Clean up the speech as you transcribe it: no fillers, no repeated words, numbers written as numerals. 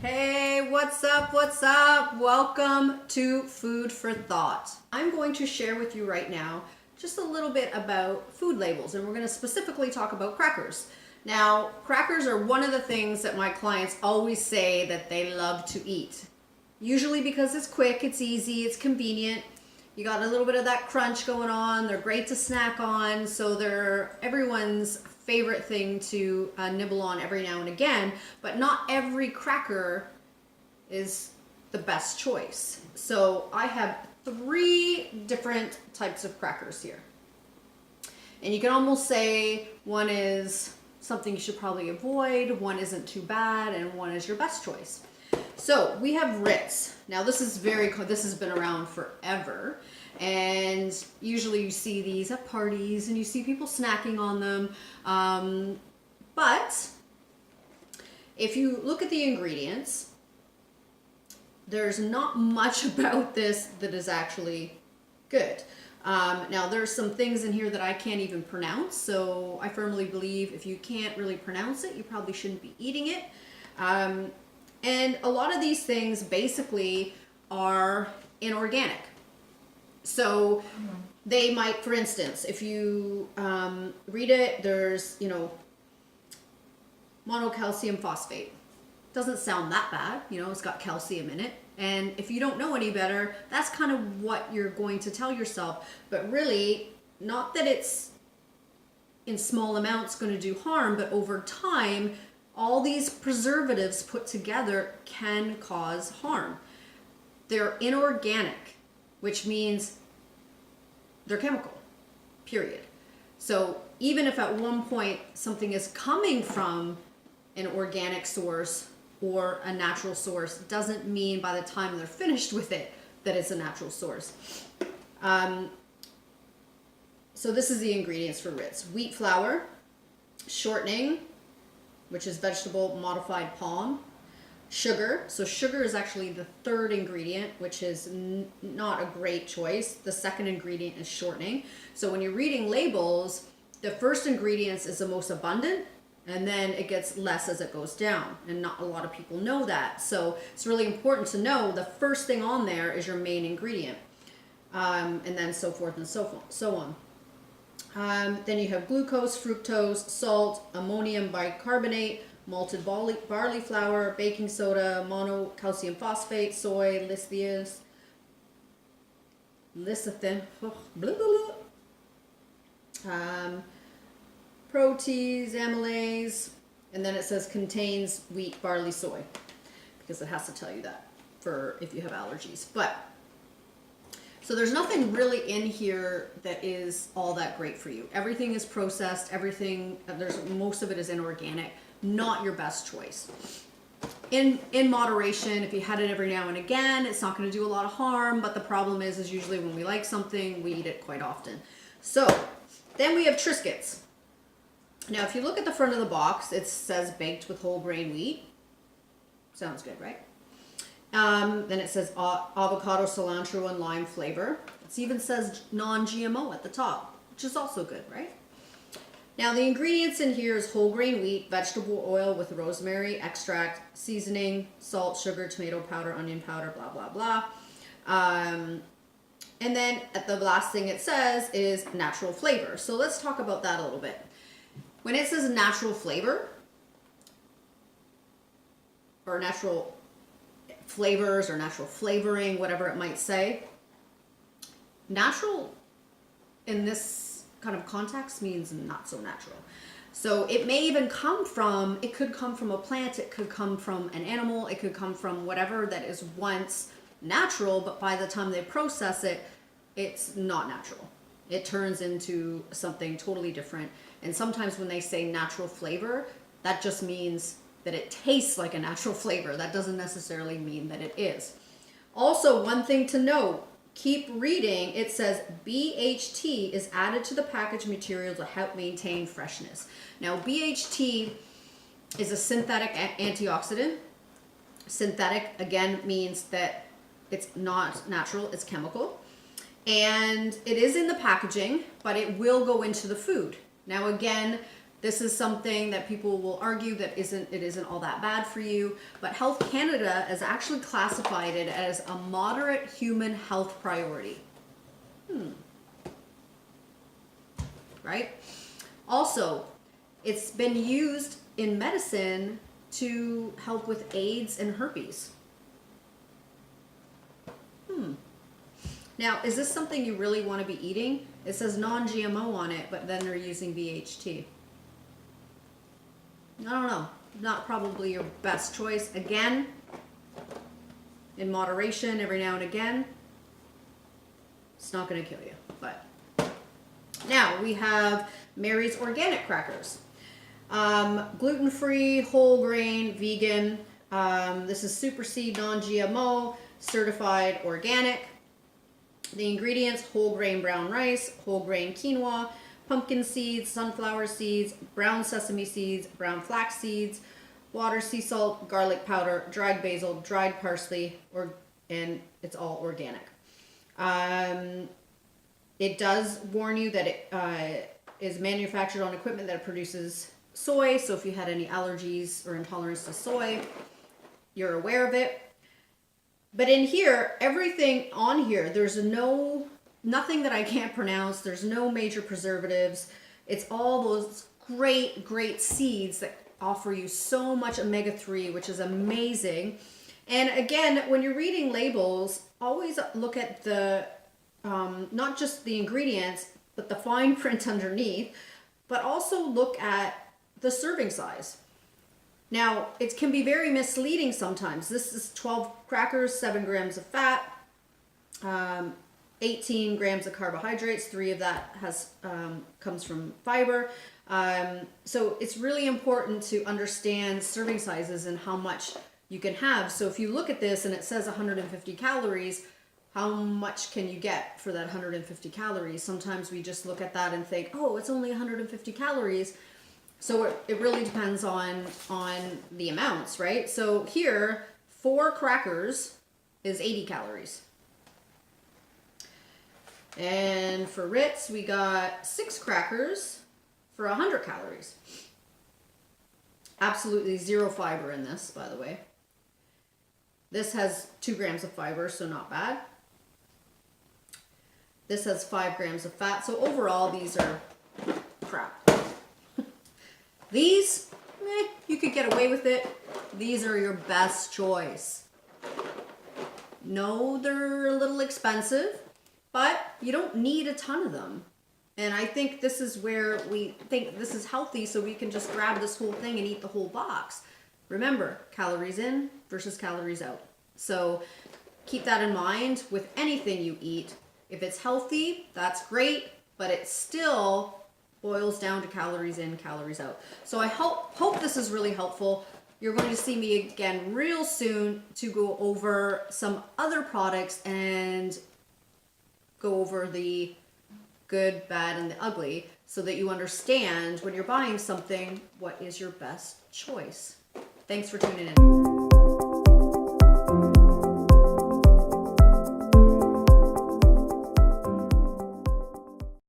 Hey, what's up? What's up? Welcome to Food for Thought. I'm going to share with you right now just a little bit about food labels, and we're going to specifically talk about crackers. Now, crackers are one of the things that my clients always say that they love to eat. Usually because it's quick, it's easy, it's convenient. You got a little bit of that crunch going on. They're great to snack on, so they're everyone's favorite thing to nibble on every now and again, but not every cracker is the best choice. So I have 3 different types of crackers here. And you can almost say one is something you should probably avoid, one isn't too bad, and one is your best choice. So we have Ritz. Now this has been around forever, and usually you see these at parties and you see people snacking on them. But if you look at the ingredients, there's not much about this that is actually good. Now there's some things in here that I can't even pronounce, so I firmly believe if you can't really pronounce it, you probably shouldn't be eating it. And a lot of these things basically are inorganic. So they might, for instance, if you read it, there's, monocalcium phosphate. Doesn't sound that bad, it's got calcium in it. And if you don't know any better, that's kind of what you're going to tell yourself. But really, not that it's in small amounts going to do harm, but over time, all these preservatives put together can cause harm. They're inorganic, which means they're chemical, period. So even if at one point something is coming from an organic source or a natural source, doesn't mean by the time they're finished with it that it's a natural source. So this is the ingredients for Ritz. Wheat flour, shortening, which is vegetable modified palm, sugar. So sugar is actually the 3rd ingredient, which is not a great choice. The 2nd ingredient is shortening. So when you're reading labels, the 1st ingredient is the most abundant, and then it gets less as it goes down. And not a lot of people know that. So it's really important to know the first thing on there is your main ingredient. And then so forth and so on. Then you have glucose, fructose, salt, ammonium bicarbonate, malted barley flour, baking soda, monocalcium phosphate, soy, lecithin, protease, amylase, and then it says contains wheat, barley, soy, because it has to tell you that for if you have allergies. So there's nothing really in here that is all that great for you. Everything is processed, most of it is inorganic, not your best choice. In moderation, if you had it every now and again, it's not gonna do a lot of harm, but the problem is usually when we like something, we eat it quite often. So then we have Triscuits. Now if you look at the front of the box, it says baked with whole grain wheat. Sounds good, right? Then it says avocado, cilantro, and lime flavor. It even says non-GMO at the top, which is also good, right? Now the ingredients in here is whole grain wheat, vegetable oil with rosemary extract, seasoning, salt, sugar, tomato powder, onion powder, blah, blah, blah. And then at the last thing it says is natural flavor. So let's talk about that a little bit. When it says natural flavor, or natural flavors or natural flavoring, whatever it might say, natural in this kind of context means not so natural. So it may even it could come from a plant, it could come from an animal, it could come from whatever that is once natural, but by the time they process it, it's not natural. It turns into something totally different. And sometimes when they say natural flavor, that just means that it tastes like a natural flavor. That doesn't necessarily mean that it is. Also, one thing to note, keep reading, it says BHT is added to the package material to help maintain freshness. Now, BHT is a synthetic antioxidant. Synthetic, again, means that it's not natural, it's chemical. And it is in the packaging, but it will go into the food. Now, again, This is something that people will argue that it isn't all that bad for you, but Health Canada has actually classified it as a moderate human health priority. Right? Also, it's been used in medicine to help with AIDS and herpes. Now, is this something you really want to be eating? It says non-GMO on it, but then they're using VHT. I don't know. Not probably your best choice. Again, in moderation, every now and again. It's not going to kill you. But now we have Mary's Organic Crackers. Gluten-free, whole grain, vegan. This is Super Seed, non-GMO, certified organic. The ingredients: whole grain brown rice, whole grain quinoa, pumpkin seeds, sunflower seeds, brown sesame seeds, brown flax seeds, water, sea salt, garlic powder, dried basil, dried parsley, and it's all organic. It does warn you that it is manufactured on equipment that produces soy, so if you had any allergies or intolerance to soy, you're aware of it. But in here, everything on here, there's nothing that I can't pronounce. There's no major preservatives. It's all those great seeds that offer you so much omega-3, which is amazing. And again, when you're reading labels, always look at the, not just the ingredients, but the fine print underneath, but also look at the serving size. Now, it can be very misleading sometimes. This is 12 crackers, 7 grams of fat, 18 grams of carbohydrates. 3 of that comes from fiber. So it's really important to understand serving sizes and how much you can have. So if you look at this and it says 150 calories, how much can you get for that 150 calories? Sometimes we just look at that and think, oh, it's only 150 calories. So it really depends on the amounts, right? So here, 4 crackers is 80 calories. And for Ritz, we got 6 crackers for 100 calories. Absolutely 0 fiber in this, by the way. This has 2 grams of fiber, so not bad. This has 5 grams of fat. So overall, these are crap. These, you could get away with it. These are your best choice. No, they're a little expensive, but you don't need a ton of them. And I think this is where we think this is healthy, so we can just grab this whole thing and eat the whole box. Remember, calories in versus calories out. So keep that in mind with anything you eat. If it's healthy, that's great, but it still boils down to calories in, calories out. So I hope this is really helpful. You're going to see me again real soon to go over some other products and go over the good, bad, and the ugly so that you understand when you're buying something, what is your best choice. Thanks for tuning in.